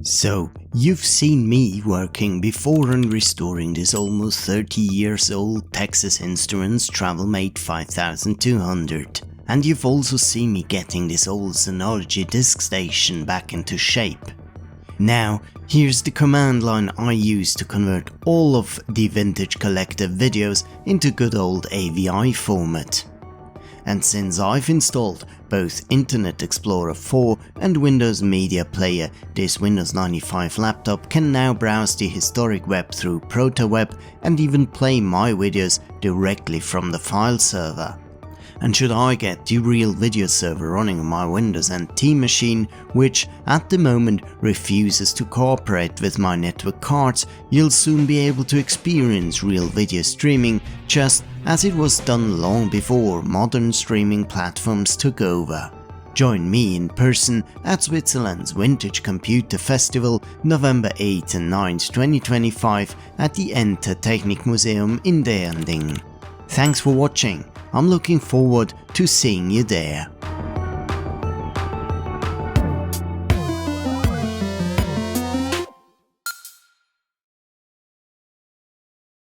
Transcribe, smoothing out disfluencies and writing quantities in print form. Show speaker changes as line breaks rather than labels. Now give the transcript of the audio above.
So, you've seen me working before and restoring this almost 30 years old Texas Instruments TravelMate 5200. And you've also seen me getting this old Synology DiskStation back into shape. Now, here's the command line I use to convert all of the Phintage Collector videos into good old AVI format. And since I've installed both Internet Explorer 4 and Windows Media Player, this Windows 95 laptop can now browse the historic web through ProtoWeb and even play my videos directly from the file server. And should I get the RealVideo server running on my Windows NT machine, which at the moment refuses to cooperate with my network cards, you'll soon be able to experience RealVideo streaming just as it was done long before modern streaming platforms took over. Join me in person at Switzerland's Vintage Computer Festival November 8 and 9, 2025 at the Enter Technikmuseum in Derendingen. Thanks for watching. I'm looking forward to seeing you there.